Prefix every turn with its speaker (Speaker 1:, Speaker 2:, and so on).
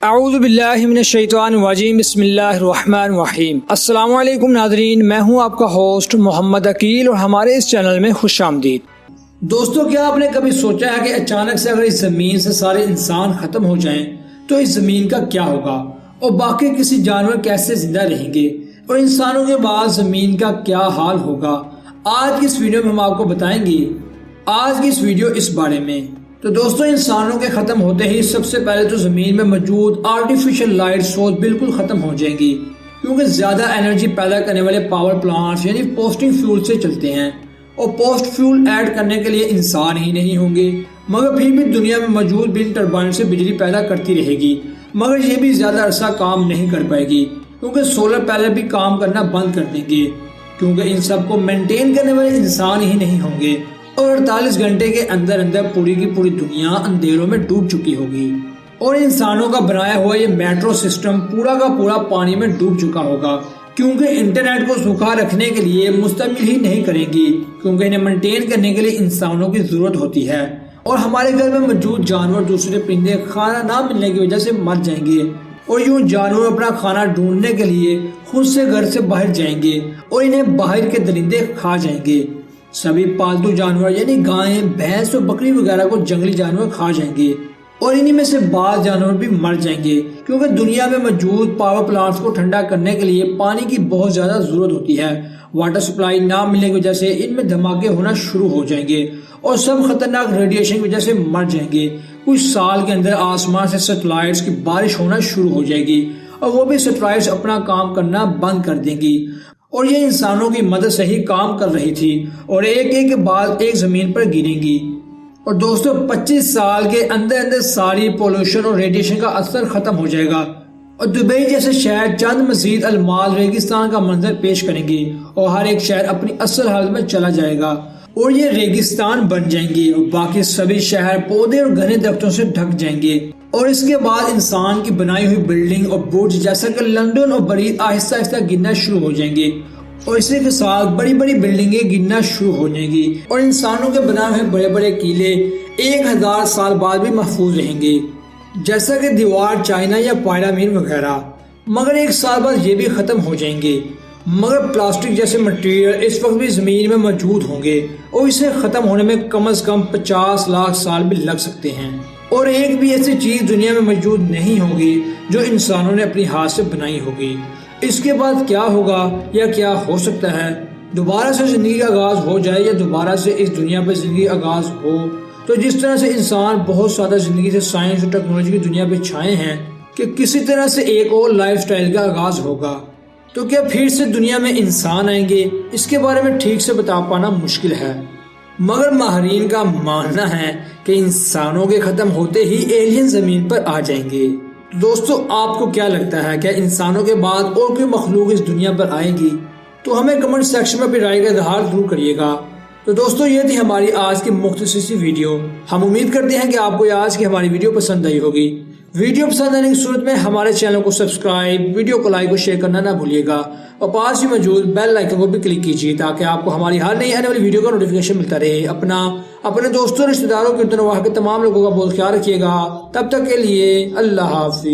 Speaker 1: اعوذ باللہ من الشیطان الرجیم بسم اللہ الرحمن الرحیم۔ السلام علیکم ناظرین، میں ہوں آپ کا ہوسٹ محمد عقیل اور ہمارے اس چینل میں خوش آمدید۔ دوستو، کیا آپ نے کبھی سوچا ہے کہ اچانک سے اگر اس زمین سے سارے انسان ختم ہو جائیں تو اس زمین کا کیا ہوگا اور باقی کسی جانور کیسے زندہ رہیں گے اور انسانوں کے بعد زمین کا کیا حال ہوگا؟ آج کی اس ویڈیو میں ہم آپ کو بتائیں گے آج کی اس ویڈیو اس بارے میں۔ تو دوستو، انسانوں کے ختم ہوتے ہی سب سے پہلے تو زمین میں موجود آرٹیفیشل لائٹ سورس بالکل ختم ہو جائیں گی، کیونکہ زیادہ انرجی پیدا کرنے والے پاور پلانٹس یعنی پوسٹنگ فیول سے چلتے ہیں اور پوسٹ فیول ایڈ کرنے کے لیے انسان ہی نہیں ہوں گے، مگر پھر بھی دنیا میں موجود بن ٹربائن سے بجلی پیدا کرتی رہے گی، مگر یہ بھی زیادہ عرصہ کام نہیں کر پائے گی کیونکہ سولر پینل بھی کام کرنا بند کر دیں گے، کیونکہ ان سب کو مینٹین کرنے والے انسان ہی نہیں ہوں گے اور 48 گھنٹے کے اندر اندر پوری کی پوری دنیا اندھیروں میں ڈوب چکی ہوگی اور انسانوں کا بنایا ہوا یہ میٹرو سسٹم پورا کا پورا پانی میں ڈوب چکا ہوگا، کیونکہ انٹرنیٹ کو سوکھا رکھنے کے لیے مستعمل ہی نہیں کرے گی، کیونکہ انہیں مینٹین کرنے کے لیے انسانوں کی ضرورت ہوتی ہے اور ہمارے گھر میں موجود جانور دوسرے پرندے کھانا نہ ملنے کی وجہ سے مر جائیں گے اور یوں جانور اپنا کھانا ڈھونڈنے کے لیے خود سے گھر سے باہر جائیں گے اور انہیں باہر کے درندے کھا جائیں گے۔ سبھی پالتو جانور یعنی گائیں، بھینس اور بکری وغیرہ کو جنگلی جانور کھا جائیں گے اور انہی میں سے بعض جانور بھی مر جائیں گے، کیونکہ دنیا میں موجود پاور پلانٹس کو ٹھنڈا کرنے کے لیے پانی کی بہت زیادہ ضرورت ہوتی ہے۔ واٹر سپلائی نہ ملنے کی وجہ سے ان میں دھماکے ہونا شروع ہو جائیں گے اور سب خطرناک ریڈیشن کی وجہ سے مر جائیں گے۔ کچھ سال کے اندر آسمان سے سیٹلائٹس کی بارش ہونا شروع ہو جائے گی اور وہ بھی سیٹلائٹس اپنا کام کرنا بند کر دیں گی اور یہ انسانوں کی مدد سے ہی کام کر رہی تھی اور ایک ایک کے بعد ایک زمین پر گریں گی۔ اور دوستو، 25 سال کے اندر اندر ساری پولوشن اور ریڈیشن کا اثر ختم ہو جائے گا اور دبئی جیسے شہر چند مزید المال ریگستان کا منظر پیش کریں گے اور ہر ایک شہر اپنی اصل حالت میں چلا جائے گا اور یہ ریگستان بن جائیں گے اور باقی سبھی شہر پودے اور گھنے درختوں سے ڈھک جائیں گے اور اس کے بعد انسان کی بنائی ہوئی بلڈنگ اور برج جیسا کہ لندن اور بریڈ آہستہ آہستہ گرنا شروع ہو جائیں گے اور اسی کے ساتھ بڑی بڑی بلڈنگیں گرنا شروع ہو جائیں گی اور انسانوں کے بنائے ہوئے بڑے بڑے قلعے 1000 سال بعد بھی محفوظ رہیں گے، جیسا کہ دیوار چائنا یا پیرامید وغیرہ، مگر 1 سال بعد یہ بھی ختم ہو جائیں گے۔ مگر پلاسٹک جیسے مٹیریل اس وقت بھی زمین میں موجود ہوں گے اور اسے ختم ہونے میں کم از کم 50 لاکھ سال بھی لگ سکتے ہیں اور ایک بھی ایسی چیز دنیا میں موجود نہیں ہوگی جو انسانوں نے اپنی ہاتھ سے بنائی ہوگی۔ اس کے بعد کیا ہوگا یا کیا ہو سکتا ہے؟ دوبارہ سے زندگی کا آغاز ہو جائے یا دوبارہ سے اس دنیا پر زندگی آغاز ہو، تو جس طرح سے انسان بہت زیادہ زندگی سے سائنس اور ٹیکنالوجی کی دنیا پہ چھائے ہیں کہ کسی طرح سے ایک اور لائف سٹائل کا آغاز ہوگا، تو کیا پھر سے دنیا میں انسان آئیں گے؟ اس کے بارے میں ٹھیک سے بتا پانا مشکل ہے، مگر ماہرین کا ماننا ہے کہ انسانوں کے ختم ہوتے ہی ایلین زمین پر آ جائیں گے۔ دوستو، آپ کو کیا لگتا ہے کہ انسانوں کے بعد اور کوئی مخلوق اس دنیا پر آئے گی؟ تو ہمیں کمنٹ سیکشن میں اپنی رائے کا اظہار ضرور کریے گا۔ تو دوستو، یہ تھی ہماری آج کی مختصر سی ویڈیو۔ ہم امید کرتے ہیں کہ آپ کو آج کی ہماری ویڈیو پسند آئی ہوگی۔ ویڈیو پسند آنے کی صورت میں ہمارے چینل کو سبسکرائب، ویڈیو کو لائک اور شیئر کرنا نہ بھولیے گا اور پاس ہی موجود بیل آئیکن کو بھی کلک کیجیے تاکہ آپ کو ہماری ہر نئی آنے والی ویڈیو کا نوٹیفیکیشن ملتا رہے۔ اپنے دوستوں، رشتہ داروں، کیرتن واہ کے تمام لوگوں کا بہت خیال رکھیے گا۔ تب تک کے لیے اللہ حافظ۔